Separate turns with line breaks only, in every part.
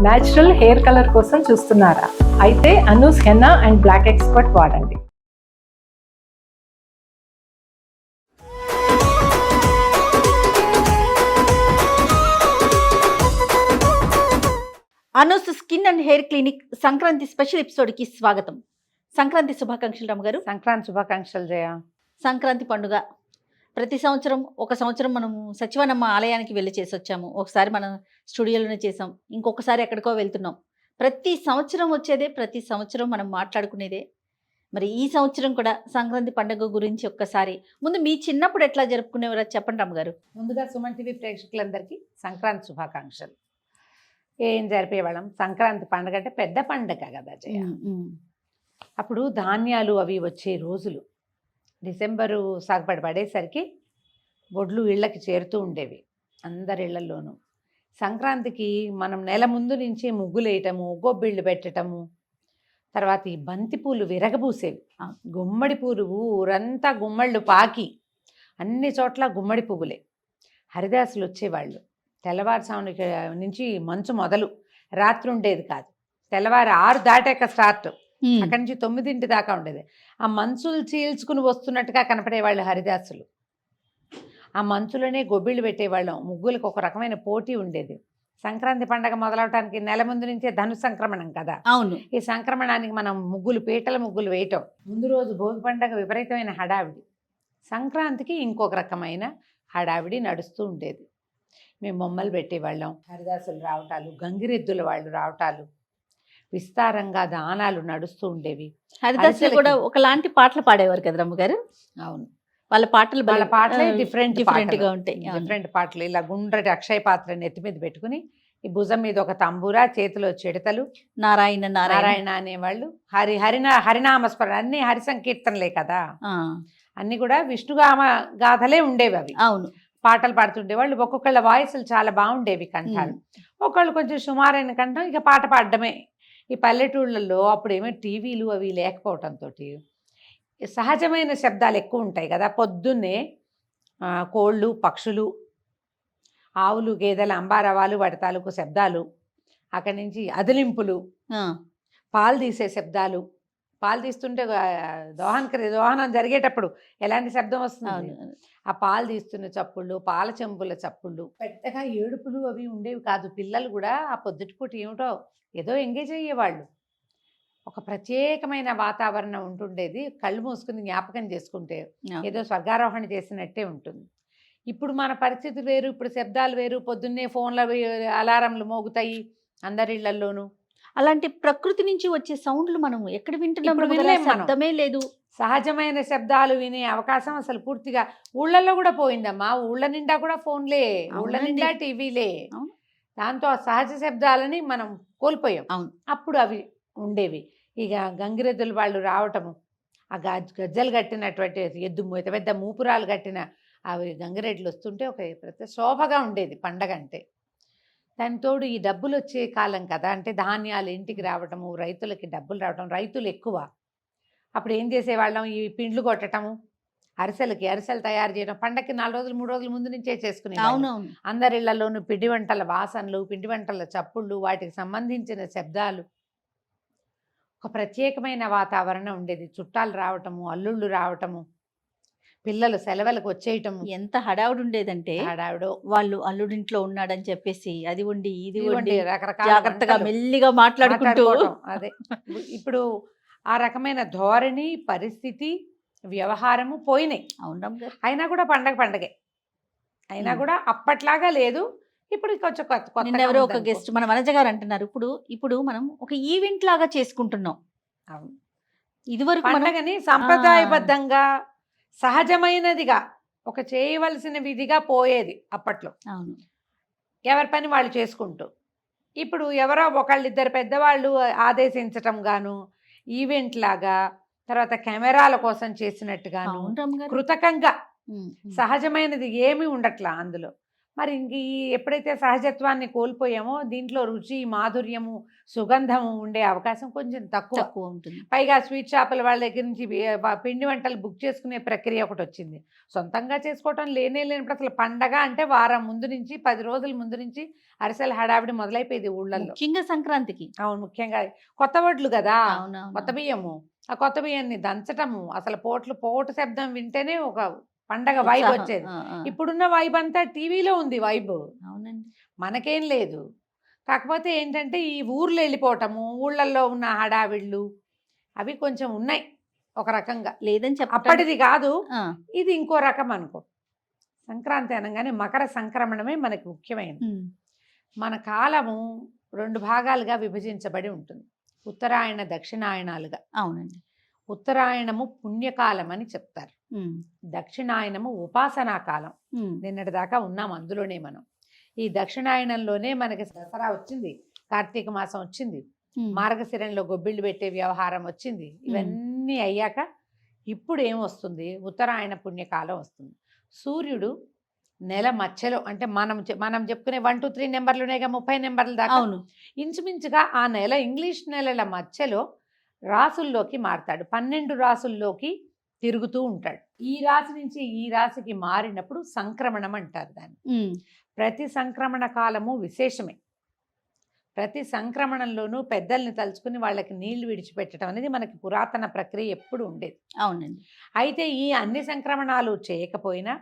Natural hair colour కోసం చూస్తున్నారా? అయితే Anoo's henna and black expert వాడండి.
Anoo's skin and hair clinic Sankranti special ఎపిసోడ్కి స్వాగతం. సంక్రాంతి శుభాకాంక్షలు రమ్మగారు.
సంక్రాంతి శుభాకాంక్షలు జయ.
సంక్రాంతి పండుగ ప్రతి సంవత్సరం ఒక సంవత్సరం మనం సచివానమ్మ ఆలయానికి వెళ్ళి చేసి వచ్చాము, ఒకసారి మనం స్టూడియోలోనే చేసాం, ఇంకొకసారి ఎక్కడికో వెళ్తున్నాం. ప్రతి సంవత్సరం వచ్చేదే, ప్రతి సంవత్సరం మనం మాట్లాడుకునేదే. మరి ఈ సంవత్సరం కూడా సంక్రాంతి పండుగ గురించి ఒక్కసారి ముందు మీ చిన్నప్పుడు ఎట్లా జరుపుకునేవారో చెప్పండి రమ్మగారు.
ముందుగా సుమన్ టీవీ ప్రేక్షకులందరికీ సంక్రాంతి శుభాకాంక్షలు. ఏం జరిపేవాళ్ళం, సంక్రాంతి పండుగ అంటే పెద్ద పండుగ కదా జయ. అప్పుడు ధాన్యాలు అవి వచ్చే రోజులు, డిసెంబరు సాగుపడి పడేసరికి వడ్లు ఇళ్ళకి చేరుతూ ఉండేవి అందరి ఇళ్లలోనూ. సంక్రాంతికి మనం నెల ముందు నుంచి ముగ్గులు వేయటము, గొబ్బిళ్ళు పెట్టటము, తర్వాత ఈ బంతిపూలు విరగబూసేవి, గుమ్మడి పూలు ఊరంతా గుమ్మళ్ళు పాకి అన్ని చోట్ల గుమ్మడి పువ్వులే. హరిదాసులు వచ్చేవాళ్ళు. తెల్లవారుజామున నుంచి మంచు మొదలు, రాత్రి ఉండేది కాదు. తెల్లవారు 6 దాటాక స్టార్ట్, అక్కడి నుంచి 9 దాకా ఉండేది. ఆ మంచులు చీల్చుకుని వస్తున్నట్టుగా కనపడేవాళ్ళు హరిదాసులు. ఆ మంచులోనే గొబ్బిళ్ళు పెట్టేవాళ్ళం. ముగ్గులకు ఒక రకమైన పోటీ ఉండేది. సంక్రాంతి పండగ మొదలవటానికి నెల ముందు నుంచే ధను సంక్రమణం కదా.
అవును. ఈ
సంక్రమణానికి మనం ముగ్గులు, పీటల ముగ్గులు వేయటం. ముందు రోజు భోగి పండగ విపరీతమైన హడావిడి, సంక్రాంతికి ఇంకొక రకమైన హడావిడి నడుస్తూ ఉండేది. మేము బొమ్మలు పెట్టేవాళ్ళం, హరిదాసులు రావటాలు, గంగిరెద్దుల వాళ్ళు రావటాలు, విస్తారంగా దానాలు నడుస్తూ ఉండేవి.
హరిదాసులు కూడా ఒకలాంటి పాటలు పాడేవారు కదా రమ్మగారు.
అవును,
వాళ్ళ పాటలే
డిఫరెంట్గా
ఉంటాయి.
డిఫరెంట్ పాటలు. ఇలా గుండ్రటి అక్షయ పాత్ర నెత్తి మీద పెట్టుకుని, ఈ భుజం మీద ఒక తంబూరా, చేతిలో చిడతలు,
నారాయణ
నారాయణ అనేవాళ్ళు. హరినామస్మరణ, అన్ని హరి సంకీర్తనలే కదా. అన్ని కూడా విష్ణుగామ గాథలే ఉండేవి అవి.
అవును,
పాటలు పాడుతుండేవాళ్ళు. ఒక్కొక్కళ్ళ వాయిస్లు చాలా బాగుండేవి కంఠాలు. ఒకళ్ళు కొంచెం సుమారైన కంఠం, ఇక పాట పాడడమే. ఈ పల్లెటూళ్ళల్లో అప్పుడేమో టీవీలు అవి లేకపోవటంతో సహజమైన శబ్దాలు ఎక్కువ ఉంటాయి కదా. పొద్దున్నే కోళ్ళు, పక్షులు, ఆవులు, గేదెలు, అంబారవాలు, వాటి తాలూకు శబ్దాలు, అక్కడి నుంచి అదిలింపులు, పాలు తీసే శబ్దాలు. పాలు తీస్తుంటే దోహనం జరిగేటప్పుడు ఎలాంటి శబ్దం వస్తుంది, ఆ పాలు తీస్తున్న చప్పుళ్ళు, పాల చెంబుల చప్పుళ్ళు. పెద్దగా ఏడుపులు అవి ఉండేవి కాదు. పిల్లలు కూడా ఆ పొద్దుటిపూట ఏమిటో ఏదో ఎంగేజ్ అయ్యేవాళ్ళు. ఒక ప్రత్యేకమైన వాతావరణం ఉంటుండేది. కళ్ళు మూసుకుని జ్ఞాపకం చేసుకుంటే ఏదో స్వర్గారోహణ చేసినట్టే ఉంటుంది. ఇప్పుడు మన పరిస్థితి వేరు, ఇప్పుడు శబ్దాలు వేరు. పొద్దున్నే ఫోన్ల అలారంలు మోగుతాయి అందరిళ్లలోనూ.
అలాంటి ప్రకృతి నుంచి వచ్చే సౌండ్లు మనం ఎక్కడ వింటున్నాం, శబ్దమే లేదు.
సహజమైన శబ్దాలు వినే అవకాశం అసలు పూర్తిగా ఊళ్ళల్లో కూడా పోయిందమ్మా. ఊళ్ళ నిండా కూడా ఫోన్లే, ఊళ్ళ నిండా టీవీలే. దాంతో ఆ సహజ శబ్దాలని మనం కోల్పోయాం. అప్పుడు అవి ఉండేవి. ఇక గంగిరెద్దులు వాళ్ళు రావటము, ఆ గజ్జలు కట్టినటువంటి ఎద్దు, పెద్ద మూపురాలు కట్టిన అవి గంగిరెడ్లు వస్తుంటే ఒక ప్రతి శోభగా ఉండేది పండగ అంటే. దానితోడు ఈ డబ్బులు వచ్చే కాలం కదా, అంటే ధాన్యాలు ఇంటికి రావటము, రైతులకి డబ్బులు రావటం. రైతులు ఎక్కువ. అప్పుడు ఏం చేసేవాళ్ళం, ఈ పిండ్లు కొట్టటము, అరిసెలు తయారు చేయడం. పండగకి 4 రోజులు 3 రోజుల ముందు నుంచే చేసుకునే. అందరి ఇళ్లలోనూ పిండి వంటల వాసనలు, పిండి వంటల చప్పుళ్ళు, వాటికి సంబంధించిన శబ్దాలు. ఒక ప్రత్యేకమైన వాతావరణం ఉండేది. చుట్టాలు రావటము, అల్లుళ్ళు రావటము, పిల్లలు సెలవులకు వచ్చేయటము.
ఎంత హడావుడు ఉండేదంటే, హడావుడు వాళ్ళు అల్లుడింట్లో ఉన్నాడని చెప్పేసి అది ఉండి ఇది ఉండి రకరకాల జాగ్రత్తగా మెల్లిగా మాట్లాడుకుంటూ.
అదే ఇప్పుడు ఆ రకమైన ధోరణి, పరిస్థితి, వ్యవహారము పోయినాయి. అయినా కూడా పండగే, అయినా కూడా అప్పట్లాగా లేదు. ఇప్పుడు కొంచెం కొత్త.
ఎవరో ఒక గెస్ట్ మన వనజ గారు అంటున్నారు, ఇప్పుడు మనం ఒక ఈవెంట్ లాగా చేసుకుంటున్నాం. ఇదివరకు
పండగని సంప్రదాయబద్ధంగా, సహజమైనదిగా, ఒక చేయవలసిన విధిగా పోయేది అప్పట్లో. ఎవరి పని వాళ్ళు చేసుకుంటూ. ఇప్పుడు ఎవరో ఒకళ్ళిద్దరు పెద్దవాళ్ళు ఆదేశించటం గాను, ఈవెంట్ లాగా, తర్వాత కెమెరాల కోసం చేసినట్టుగాను, కృతకంగా సహజమైనది ఏమీ ఉండట్లా అందులో. మరి ఇంక ఈ ఎప్పుడైతే సహజత్వాన్ని కోల్పోయామో దీంట్లో రుచి మాధుర్యము సుగంధము ఉండే అవకాశం కొంచెం తక్కువ
ఉంటుంది.
పైగా స్వీట్ షాపుల వాళ్ళ దగ్గర నుంచి పిండి వంటలు బుక్ చేసుకునే ప్రక్రియ ఒకటి వచ్చింది. సొంతంగా చేసుకోవటం లేనప్పుడు అసలు పండగ అంటే వారం ముందు నుంచి 10 రోజుల ముందు నుంచి అరిసెల హడావిడి మొదలైపోయింది ఊళ్ళల్లో.
ముఖ్యంగా సంక్రాంతికి.
అవును, ముఖ్యంగా కొత్త వడ్లు కదా,
అవునవును.
కొత్త బియ్యము, ఆ కొత్త బియ్యాన్ని దంచటము, అసలు పోటు శబ్దం వింటేనే ఒక పండగ వైబ్
ఉత్సాహం.
వచ్చేది.
ఆ.
ఇప్పుడున్న వైబ్ అంతా టీవీలో ఉంది వైబ్,
అవునండి.
మనకేం లేదు. కాకపోతే ఏంటంటే ఈ ఊర్లు వెళ్ళిపోవటము, ఊళ్ళల్లో ఉన్న హడావిళ్ళు అవి కొంచెం ఉన్నాయి ఒక రకంగా.
లేదని చెప్పటం.
అప్పటిది కాదు,
ఆ.
ఇది ఇంకో రకం అనుకో. సంక్రాంతి అనగానే మకర సంక్రమణమే మనకి ముఖ్యమైనది.
ఉమ్.
మన కాలము 2 భాగాలుగా విభజించబడి ఉంటుంది, ఉత్తరాయణ దక్షిణాయనాలుగా.
అవునండి.
ఉత్తరాయణము పుణ్యకాలం అని చెప్తారు,
ఉమ్.
దక్షిణాయనము ఉపాసనా కాలం.
ఉమ్.
నిన్నటి దాకా ఉన్నాం అందులోనే మనం. ఈ దక్షిణాయనంలోనే మనకి దసరా వచ్చింది, కార్తీక మాసం వచ్చింది,
ఉమ్.
మార్గశిరంలో గొబ్బిళ్ళు పెట్టే వ్యవహారం వచ్చింది. ఇవన్నీ అయ్యాక ఇప్పుడు ఏమొస్తుంది, ఉత్తరాయణ పుణ్యకాలం వస్తుంది. సూర్యుడు నెల మధ్యలో, అంటే మనం చెప్పుకునే 1 2 3 నెంబర్లునేగా 30 నెంబర్ల దాకా.
అవును.
ఇంచుమించుగా ఆ నెల ఇంగ్లీష్ నెలల మధ్యలో రాసుల్లోకి మారతాడు, 12 రాసుల్లోకి తిరుగుతూ ఉంటాడు. ఈ రాశి నుంచి ఈ రాశికి మారినప్పుడు సంక్రమణం అంటారు దాన్ని.
ఉమ్.
ప్రతి సంక్రమణ కాలము విశేషమే. ప్రతి సంక్రమణంలోనూ పెద్దల్ని తలుచుకుని వాళ్ళకి నీళ్లు విడిచిపెట్టడం అనేది మనకి పురాతన ప్రక్రియ ఎప్పుడు ఉండేది.
అవునండి.
అయితే ఈ అన్ని సంక్రమణాలు చేయకపోయినా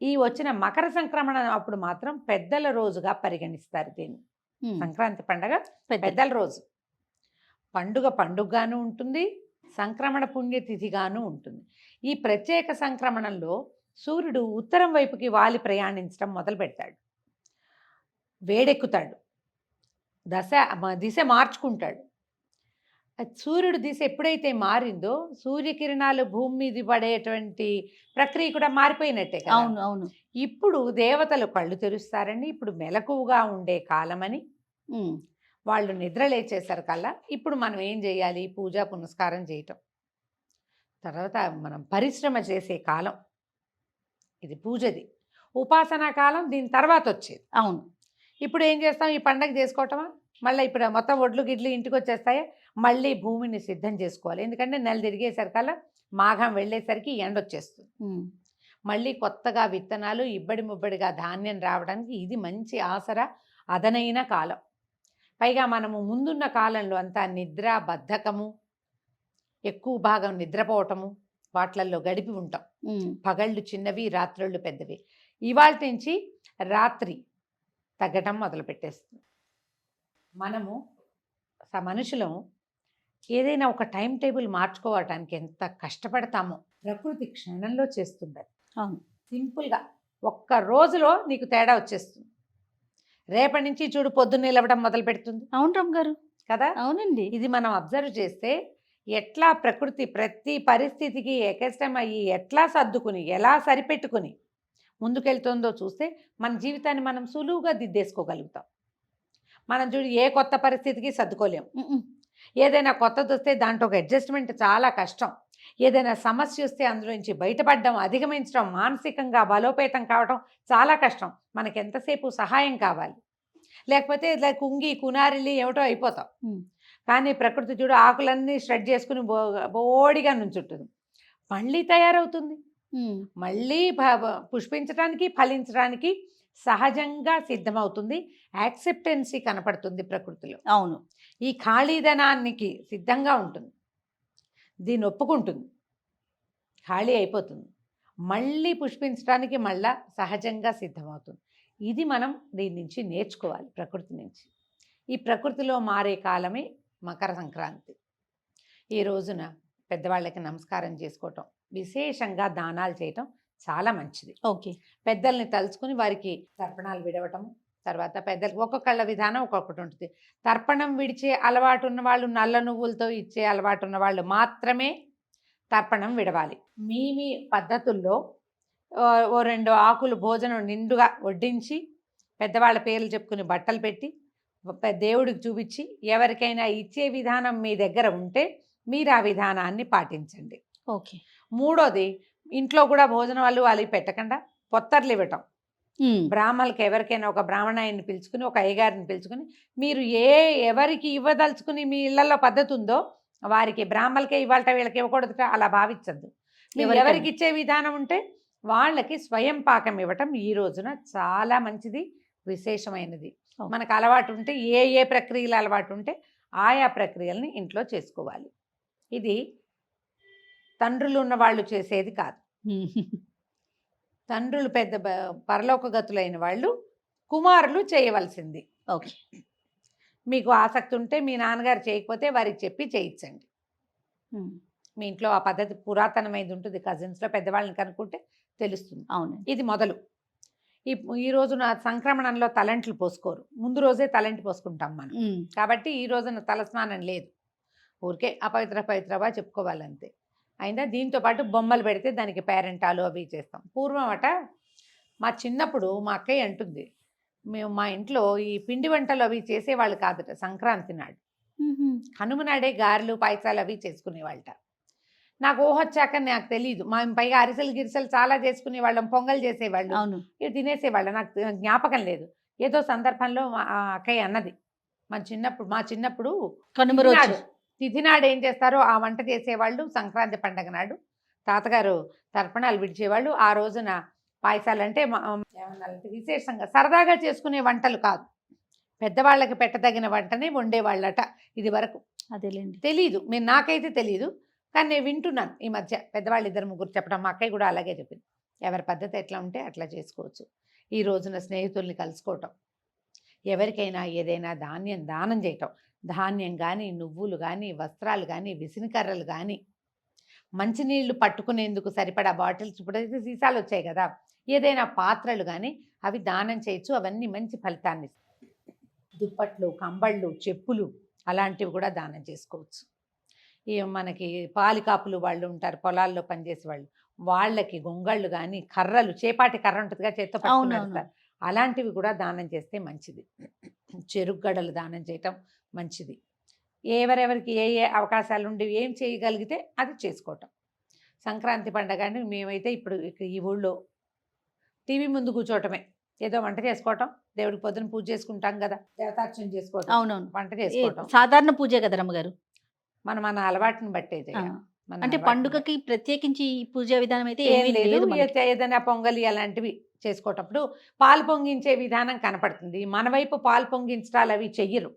ఈ వచ్చిన మకర సంక్రమణ అప్పుడు మాత్రం పెద్దల రోజుగా పరిగణిస్తారు దీన్ని.
ఉమ్.
సంక్రాంతి పండగ
పెద్ద.
పెద్దల రోజు. పండుగగాను ఉంటుంది, సంక్రమణ పుణ్యతిథిగాను ఉంటుంది. ఈ ప్రత్యేక సంక్రమణంలో సూర్యుడు ఉత్తరం వైపుకి వాలి ప్రయాణించడం మొదలు పెడతాడు, వేడెక్కుతాడు, దిశ మార్చుకుంటాడు. సూర్యుడు దిశ ఎప్పుడైతే మారిందో సూర్యకిరణాలు భూమి మీద పడేటువంటి ప్రక్రియ కూడా మారిపోయినట్టే కదా.
అవును. అవును.
ఇప్పుడు దేవతలు కళ్ళు తెరుస్తారని, ఇప్పుడు మెలకువగా ఉండే కాలమని
ఉమ్.
వాళ్ళు నిద్ర లేచేసరికల్లా ఇప్పుడు మనం ఏం చేయాలి, పూజ పునస్కారం చేయటం. తర్వాత మనం పరిశ్రమ చేసే కాలం ఇది, పూజది. ఉపాసనా కాలం దీని తర్వాత వచ్చేది.
అవును.
ఇప్పుడు ఏం చేస్తాం, ఈ పండగ చేసుకోవటమా, మళ్ళీ ఇప్పుడు మొత్తం ఒడ్లు గిడ్లు ఇంటికి వచ్చేస్తాయా, మళ్ళీ భూమిని సిద్ధం చేసుకోవాలి. ఎందుకంటే నెల తిరిగేసరికల్లా మాఘం వెళ్ళేసరికి ఎండ వచ్చేస్తుంది.
ఉమ్.
మళ్ళీ కొత్తగా విత్తనాలు ఇబ్బడి ముబ్బడిగా ధాన్యం రావడానికి ఇది మంచి ఆసరా, అదనైన కాలం. పైగా మనము ముందున్న కాలంలో అంతా నిద్ర బద్ధకము, ఎక్కువ భాగం నిద్రపోవటము వాట్లల్లో గడిపి ఉంటాం.
ఉమ్.
పగళ్ళు చిన్నవి, రాత్రుళ్ళు పెద్దవి. ఇవాళ నుంచి రాత్రి తగ్గటం మొదలు పెట్టేస్తుంది. మనము మనుషులము ఏదైనా ఒక టైం టేబుల్ మార్చుకోవటానికి ఎంత కష్టపడతామో ప్రకృతి క్షణంలో చేస్తుంది.
అవును.
సింపుల్గా ఒక్క రోజులో నీకు తేడా వచ్చేస్తుంది. రేపటి నుంచి చూడు పొద్దున్న నిలవడం మొదలు పెడుతుంది
అవును రామ్ గారు
కదా.
అవునండి.
ఇది మనం అబ్జర్వ్ చేస్తే ఎట్లా ప్రకృతి ప్రతి పరిస్థితికి ఎకస్టమ్ అయ్యి ఎట్లా సర్దుకుని ఎలా సరిపెట్టుకుని ముందుకెళ్తుందో చూస్తే మన జీవితాన్ని మనం సులువుగా దిద్దేసుకోగలుగుతాం. మనం చూడు ఏ కొత్త పరిస్థితికి సర్దుకోలేం. ఏదైనా కొత్తది వస్తే దాంట్లో ఒక అడ్జస్ట్మెంట్ చాలా కష్టం. ఏదైనా సమస్య వస్తే అందులో నుంచి బయటపడడం, అధిగమించడం, మానసికంగా బలోపేతం కావడం చాలా కష్టం. మనకి ఎంతసేపు సహాయం కావాలి, లేకపోతే ఇలా కుంగి కునారిల్లి ఏమిటో అయిపోతాం. కానీ ప్రకృతి చూడు ఆకులన్నీ షెడ్ చేసుకుని బోడిగా నుంచుంటుంది, మళ్ళీ తయారవుతుంది, మళ్ళీ పుష్పించడానికి ఫలించడానికి సహజంగా సిద్ధమవుతుంది. యాక్సెప్టెన్సీ కనపడుతుంది ప్రకృతిలో.
అవును.
ఈ ఖాళీదనానికి సిద్ధంగా ఉంటుంది, దీన్ని ఒప్పుకుంటుంది, ఖాళీ అయిపోతుంది, మళ్ళీ పుష్పించడానికి మళ్ళా సహజంగా సిద్ధమవుతుంది. ఇది మనం దీని నుంచి నేర్చుకోవాలి, ప్రకృతి నుంచి. ఈ ప్రకృతిలో మారే కాలమే మకర సంక్రాంతి. ఈ రోజున పెద్దవాళ్ళకి నమస్కారం చేసుకోవటం, విశేషంగా దానాలు చేయటం చాలా మంచిది.
ఓకే.
పెద్దల్ని తలుచుకుని వారికి తర్పణాలు విడవటం, తర్వాత పెద్దలకి ఒక్కొక్కళ్ళ విధానం ఒక్కొక్కటి ఉంటుంది. తర్పణం విడిచే అలవాటు ఉన్న వాళ్ళు, నల్ల నువ్వులతో ఇచ్చే అలవాటు ఉన్న వాళ్ళు మాత్రమే తర్పణం విడవాలి. మీ పద్ధతుల్లో ఓ 2 ఆకులు భోజనం నిండుగా వడ్డించి పెద్దవాళ్ళ పేర్లు చెప్పుకుని బట్టలు పెట్టి దేవుడికి చూపించి ఎవరికైనా ఇచ్చే విధానం మీ దగ్గర ఉంటే మీరు ఆ విధానాన్ని పాటించండి.
ఓకే.
మూడోది, ఇంట్లో కూడా భోజనం వాళ్ళు పెట్టకుండా పొత్తర్లు ఇవ్వటం. బ్రాహ్మణులకి ఎవరికైనా ఒక బ్రాహ్మణాయన్ని పిలుచుకుని ఒక అయ్యగారిని పిలుచుకుని మీరు ఎవరికి ఇవ్వదలుచుకుని మీ ఇళ్లలో పద్ధతి ఉందో వారికి బ్రాహ్మణులకే ఇవ్వాలట వీళ్ళకి ఇవ్వకూడదుట అలా భావించద్దు. మీరు
ఎవరికైనా.
ఎవరికి ఇచ్చే విధానం ఉంటే వాళ్ళకి స్వయం పాకం ఇవ్వటం ఈ రోజున చాలా మంచిది, విశేషమైనది.
ఓకే.
మనకు అలవాటు ఉంటే ఏ ప్రక్రియలు అలవాటు ఉంటే ఆయా ప్రక్రియల్ని ఇంట్లో చేసుకోవాలి. ఇది తండ్రులు ఉన్న వాళ్ళు చేసేది కాదు. తండ్రులు పెద్ద పరలోకగతులైన వాళ్ళు కుమారులు చేయవలసింది.
ఓకే.
మీకు ఆసక్తి ఉంటే మీ నాన్నగారు చేయకపోతే వారికి చెప్పి చేయించండి. మీ ఇంట్లో ఆ పద్ధతి పురాతనమైనది ఉంటుంది. కజిన్స్లో పెద్దవాళ్ళని కనుక్కుంటే తెలుస్తుంది.
అవును.
ఇది మొదలు. ఈ రోజున సంక్రమణంలో తలంట్లు పోసుకోరు, ముందు రోజే తలంటి పోసుకుంటాం మనం. కాబట్టి ఈ రోజున తలస్నానం లేదు, ఊరికే అపవిత్రగా చెప్పుకోవాలంతే. అయినా దీంతో పాటు బొమ్మలు పెడితే దానికి పేరెంటాలు అవి చేస్తాం. పూర్వం మా చిన్నప్పుడు మా అక్కయ్య అంటుంది, మేము మా ఇంట్లో ఈ పిండి వంటలు అవి చేసేవాళ్ళు కాదట. సంక్రాంతి నాడు కనుమ నాడే గారెలు పాయసాలు అవి చేసుకునేవాళ్ళట. నాకు ఊహొచ్చాక నాకు తెలియదు. మేము పైగా అరిసెలు గిరిసెలు చాలా చేసుకునేవాళ్ళం, పొంగల్ చేసేవాళ్ళు, ఇవి తినేసేవాళ్ళం. నాకు జ్ఞాపకం లేదు. ఏదో సందర్భంలో మా అక్కయ్య అన్నది, మా చిన్నప్పుడు
కనుమ రోజు
తిథి నాడు ఏం చేస్తారో ఆ వంట చేసేవాళ్ళు. సంక్రాంతి పండగ నాడు తాతగారు తర్పణాలు విడిచేవాళ్ళు. ఆ రోజున పాయసాలు అంటే విశేషంగా సరదాగా చేసుకునే వంటలు కాదు, పెద్దవాళ్ళకి పెట్టదగిన వంటనే వండేవాళ్ళట ఇది వరకు.
అదేలేండి,
తెలీదు, నాకైతే తెలీదు, కానీ నేను వింటున్నాను ఈ మధ్య పెద్దవాళ్ళు 2-3 చెప్పడం. మా అక్కయ్య కూడా అలాగే చెప్పింది. ఎవరి పద్ధతి ఎట్లా ఉంటే అట్లా చేసుకోవచ్చు. ఈ రోజున స్నేహితుల్ని కలుసుకోవటం, ఎవరికైనా ఏదైనా దానం చేయటం, ధాన్యం కానీ, నువ్వులు కానీ, వస్త్రాలు కానీ, విసినికర్రలు కానీ, మంచినీళ్లు పట్టుకునేందుకు సరిపడా బాటిల్స్, ఇప్పుడైతే సీసాలు వచ్చాయి కదా, ఏదైనా పాత్రలు కానీ అవి దానం చేయొచ్చు. అవన్నీ మంచి ఫలితాన్ని. దుప్పట్లు, కంబళ్ళు, చెప్పులు అలాంటివి కూడా దానం చేసుకోవచ్చు. మనకి పాలికాపులు వాళ్ళు ఉంటారు, పొలాల్లో పనిచేసే వాళ్ళు, వాళ్ళకి గొంగళ్ళు కానీ, కర్రలు, చేపాటి కర్ర ఉంటుందిగా చేత్తో పట్టుకుంటారు, అలాంటివి కూడా దానం చేస్తే మంచిది. చెరుగ్గడలు దానం చేయటం మంచిది. ఎవరెవరికి ఏ అవకాశాలు ఉండి ఏం చేయగలిగితే అది చేసుకోవటం. సంక్రాంతి పండగ అని మేమైతే ఇప్పుడు ఈ ఊళ్ళో టీవీ ముందు కూర్చోవటమే, ఏదో వంట చేసుకోవటం, దేవుడికి పొద్దున పూజ చేసుకుంటాం కదా, దేవతార్చన చేసుకోవటం,
అవునవును,
వంట చేసుకోవటం
సాధారణ పూజే కదా రమ్మగారు.
మన అలవాటుని బట్టే
అంటే పండుగకి ప్రత్యేకించి పూజా విధానం అయితే
ఏం లేదు. ఏదైనా పొంగలి అలాంటివి చేసుకోవటప్పుడు పాలు పొంగించే విధానం కనపడుతుంది. మన వైపు పాలు పొంగించడాలు అవి చెయ్యరు.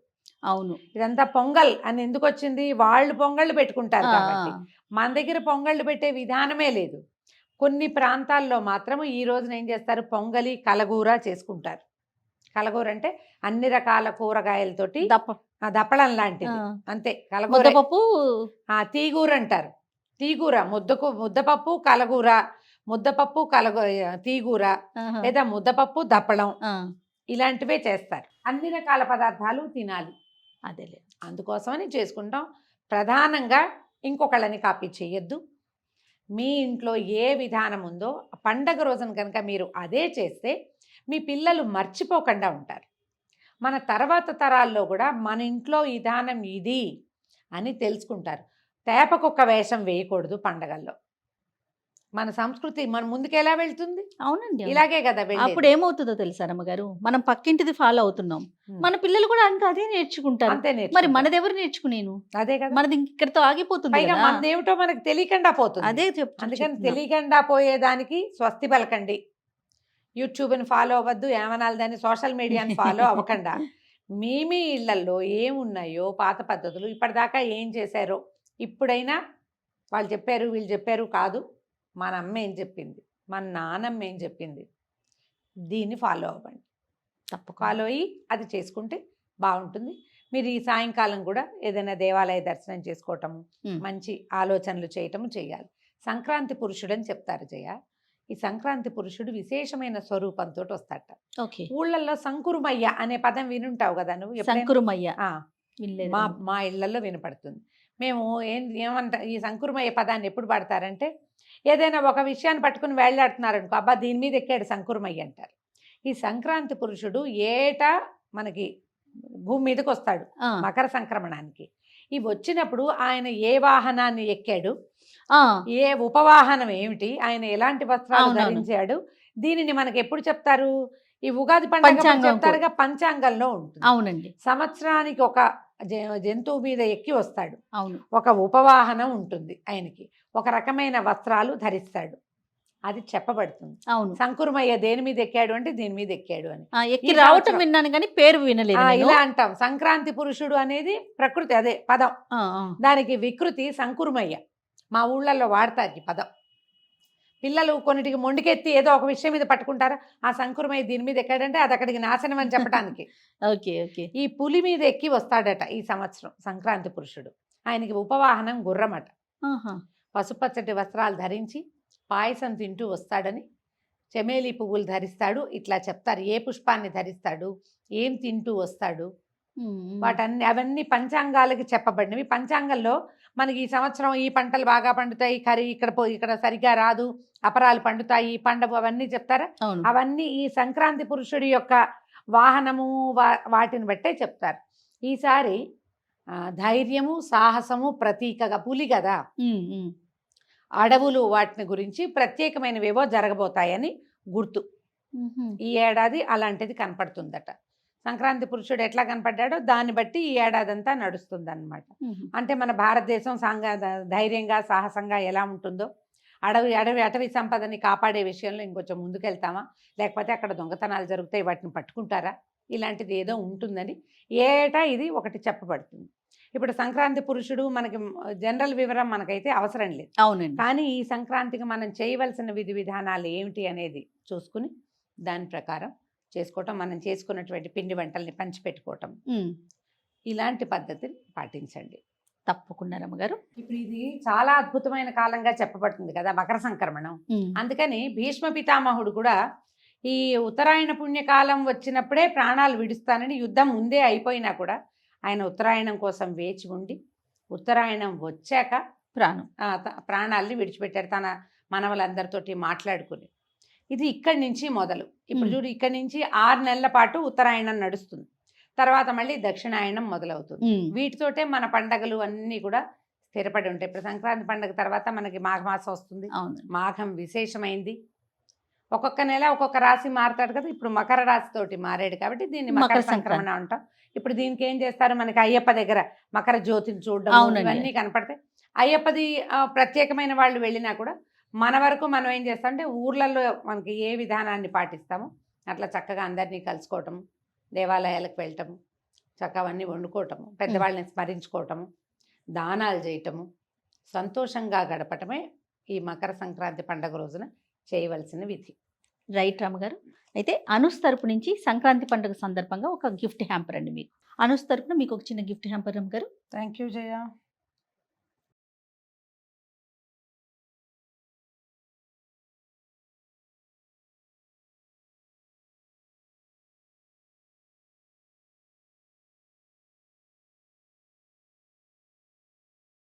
అవును,
ఇదంతా పొంగల్ అని ఎందుకు వచ్చింది, వాళ్ళు పొంగళ్ళు పెట్టుకుంటారు కాబట్టి. మన దగ్గర పొంగళ్ళు పెట్టే విధానమే లేదు. కొన్ని ప్రాంతాల్లో మాత్రం ఈ రోజున ఏం చేస్తారు, పొంగలి కలగూర చేసుకుంటారు. కలగూర అంటే అన్ని రకాల కూరగాయలతోటి దప్పడం లాంటిది, అంతే. కలగూర
పప్పు,
తీగూర అంటారు. తీగూర, ముద్దపప్పు కలగూర, ముద్దపప్పు తీగూర, లేదా ముద్దపప్పు దప్పడం, ఇలాంటివే చేస్తారు. అన్ని రకాల పదార్థాలు తినాలి,
అదేలే,
అందుకోసమని చేసుకుంటాం. ప్రధానంగా ఇంకొకళ్ళని కాపీ చేయొద్దు. మీ ఇంట్లో ఏ విధానం ఉందో పండగ రోజున కనుక మీరు అదే చేస్తే మీ పిల్లలు మర్చిపోకుండా ఉంటారు. మన తర్వాత తరాల్లో కూడా మన ఇంట్లో విధానం ఇది అని తెలుసుకుంటారు. తేపకొక్క వేషం వేయకూడదు పండగల్లో. మన సంస్కృతి మన ముందుకు ఎలా వెళ్తుంది?
అవునండి,
ఇలాగే కదా.
అప్పుడు ఏమవుతుందో తెలుసా రమ్మగారు, మనం పక్కింటిది ఫాలో అవుతున్నాం, మన పిల్లలు కూడా ఇంకా అదే నేర్చుకుంటారు.
అంతే,
మరి మనదెవరు నేర్చుకునేను?
అదే కదా,
మనది ఇక్కడితో ఆగిపోతుంది.
మనదేమిటో మనకు తెలియకుండా పోతుంది.
అదే చెప్తాను.
అందుకని తెలియకుండా పోయేదానికి స్వస్తి పలకండి. యూట్యూబ్ని ఫాలో అవ్వద్దు, ఏమనాలని సోషల్ మీడియాని ఫాలో అవ్వకుండా మీ ఇళ్లలో ఏమున్నాయో పాత పద్ధతులు, ఇప్పటిదాకా ఏం చేశారో, ఇప్పుడైనా వాళ్ళు చెప్పారు వీళ్ళు చెప్పారు కాదు, మన అమ్మ ఏం చెప్పింది, మన నాన్నమ్మ ఏం చెప్పింది, దీన్ని ఫాలో అవ్వండి. ఫాలో అయ్యి అది చేసుకుంటే బాగుంటుంది. మీరు ఈ సాయంకాలం కూడా ఏదైనా దేవాలయ దర్శనం చేసుకోవటము, మంచి ఆలోచనలు చేయటము చేయాలి. సంక్రాంతి పురుషుడు అని చెప్తారు జయ. ఈ సంక్రాంతి పురుషుడు విశేషమైన స్వరూపంతో వస్తాట. ఊళ్ళల్లో సంకురుమయ్య అనే పదం వినుంటావు కదా నువ్వు?
సంకురుమయ్య
మా ఇళ్లలో వినపడుతుంది. మేము ఏమంటా ఈ సంకురుమయ్య పదాన్ని ఎప్పుడు పడతారంటే, ఏదైనా ఒక విషయాన్ని పట్టుకుని వేళ్లాడుతున్నారనుకో, అబ్బా దీని మీద ఎక్కాడు సంకురుమయ్య అంటారు. ఈ సంక్రాంతి పురుషుడు ఏటా మనకి భూమి మీదకి వస్తాడు మకర సంక్రమణానికి. ఇవి వచ్చినప్పుడు ఆయన ఏ వాహనాన్ని ఎక్కాడు, ఏ ఉపవాహనం ఏమిటి, ఆయన ఎలాంటి వస్త్రాలు ధరించాడు, దీనిని మనకి ఎప్పుడు చెప్తారు? ఈ ఉగాది పండుగ అప్పుడు
పంచాంగం
చెప్తారుగా, పంచాంగంలో ఉంటుంది.
అవునండి.
సంవత్సరానికి ఒక జంతువు మీద ఎక్కి వస్తాడు,
అవును.
ఒక ఉపవాహనం ఉంటుంది ఆయనకి, ఒక రకమైన వస్త్రాలు ధరిస్తాడు, అది చెప్పబడుతుంది.
అవును.
సంకురమయ్య దేని మీద ఎక్కాడు అంటే దీని మీద ఎక్కాడు అని.
ఎక్కి
ఈ
రావటం
సంవత్సరం-
విన్నాను కానీ పేరు వినలేదు నేను.
ఇలా అంటాం. సంక్రాంతి పురుషుడు అనేది ప్రకృతి, అదే పదం.
ఆ, ఆ.
దానికి వికృతి సంకురమయ్య. మా ఊళ్ళల్లో వాడతారు ఈ పదం. పిల్లలు కొన్నిటికి మొండికెత్తి ఏదో ఒక విషయం మీద పట్టుకుంటారా, ఆ సంకురమయ్య దీని మీద ఎక్కాడంటే అది అక్కడికి నాశనం అని చెప్పడానికి.
Okay, okay.
ఈ పులి మీద ఎక్కి వస్తాడట ఈ సంవత్సరం సంక్రాంతి పురుషుడు. ఆయనకి ఉపవాహనం గుర్రమట.
ఆహా.
పసుపచ్చటి వస్త్రాలు ధరించి పాయసం తింటూ వస్తాడని, చెమేలి పువ్వులు ధరిస్తాడు, ఇట్లా చెప్తారు. ఏ పుష్పాన్ని ధరిస్తాడు, ఏం తింటూ వస్తాడు, అవన్నీ పంచాంగాలకి చెప్పబడినవి. పంచాంగంలో మనకి ఈ సంవత్సరం ఈ పంటలు బాగా పండుతాయి, ఇక్కడ సరిగ్గా రాదు, అపరాలు పండుతాయి, ఈ పండవు, అవన్నీ చెప్తారా?
అవును.
అవన్నీ ఈ సంక్రాంతి పురుషుడి యొక్క వాహనము వాటిని బట్టే చెప్తారు. ఈసారి ధైర్యము సాహసము ప్రతీకగా పులి కదా, అడవులు వాటిని గురించి ప్రత్యేకమైనవేవో జరగబోతాయని గుర్తు. ఈ ఏడాది అలాంటిది కనపడుతుందట. సంక్రాంతి పురుషుడు ఎట్లా కనపడ్డాడో దాన్ని బట్టి ఈ ఏడాది అంతా నడుస్తుంది అనమాట. అంటే మన భారతదేశం ధైర్యంగా సాహసంగా ఎలా ఉంటుందో, అటవీ సంపదని కాపాడే విషయంలో ఇంకొంచెం ముందుకెళ్తామా, లేకపోతే అక్కడ దొంగతనాలు జరుగుతాయి వాటిని పట్టుకుంటారా, ఇలాంటిది ఏదో ఉంటుందని ఏటా ఇది ఒకటి చెప్పబడుతుంది. ఇప్పుడు సంక్రాంతి పురుషుడు మనకి జనరల్ వివరం మనకైతే అవసరం లేదు.
అవునండి.
కానీ ఈ సంక్రాంతికి మనం చేయవలసిన విధి విధానాలు ఏమిటి అనేది చూసుకుని దాని ప్రకారం చేసుకోవటం, మనం చేసుకున్నటువంటి పిండి వంటల్ని పంచిపెట్టుకోవటం, ఇలాంటి పద్ధతిని పాటించండి.
తప్పకుండా రమ్మగారు.
ఇప్పుడు ఇది చాలా అద్భుతమైన కాలంగా చెప్పబడుతుంది కదా మకర సంక్రమణం. అందుకని భీష్మ పితామహుడు కూడా ఈ ఉత్తరాయణ పుణ్యకాలం వచ్చినప్పుడే ప్రాణాలు విడుస్తానని, యుద్ధం ముందే అయిపోయినా కూడా ఆయన ఉత్తరాయణం కోసం వేచి ఉండి ఉత్తరాయణం వచ్చాక ప్రాణాలని విడిచిపెట్టారు తన మనవలందరితోటి మాట్లాడుకుని. ఇది ఇక్కడి నుంచి మొదలు. ఇప్పుడు చూడు, ఇక్కడి నుంచి 6 నెలల పాటు ఉత్తరాయణం నడుస్తుంది, తర్వాత మళ్ళీ దక్షిణాయనం మొదలవుతుంది. వీటితోటే మన పండగలు అన్నీ కూడా స్థిరపడి ఉంటాయి. ఇప్పుడు సంక్రాంతి పండుగ తర్వాత మనకి మాఘమాసం వస్తుంది. మాఘం విశేషమైంది. ఒక్కొక్క నెల ఒక్కొక్క రాశి మారుతాడు కదా. ఇప్పుడు మకర రాశితోటి మారాడు కాబట్టి దీన్ని మకర సంక్రమణ అంటాం. ఇప్పుడు దీనికి ఏం చేస్తారు, మనకి అయ్యప్ప దగ్గర మకర జ్యోతిని చూడడం ఇవన్నీ కనపడతాయి. అయ్యప్పది ప్రత్యేకమైన వాళ్ళు వెళ్ళినా కూడా మన వరకు మనం ఏం చేస్తామంటే ఊర్లలో మనకి ఏ విధానాన్ని పాటిస్తామో అట్లా చక్కగా అందరినీ కలుసుకోవటము, దేవాలయాలకు వెళ్ళటము, చక్కగా అవన్నీ వండుకోవటము, పెద్దవాళ్ళని స్మరించుకోవటము, దానాలు చేయటము, సంతోషంగా గడపటమే ఈ మకర సంక్రాంతి పండుగ రోజున చేయవలసిన విధి.
రైట్ రామగారు. అయితే అనుస్ తరపు నుంచి సంక్రాంతి పండుగ సందర్భంగా ఒక గిఫ్ట్ హ్యాంపర్ అండి మీకు. అనుస్ తరపున మీకు ఒక చిన్న గిఫ్ట్ హ్యాంపర్ రామగారు.
Thank you Jaya.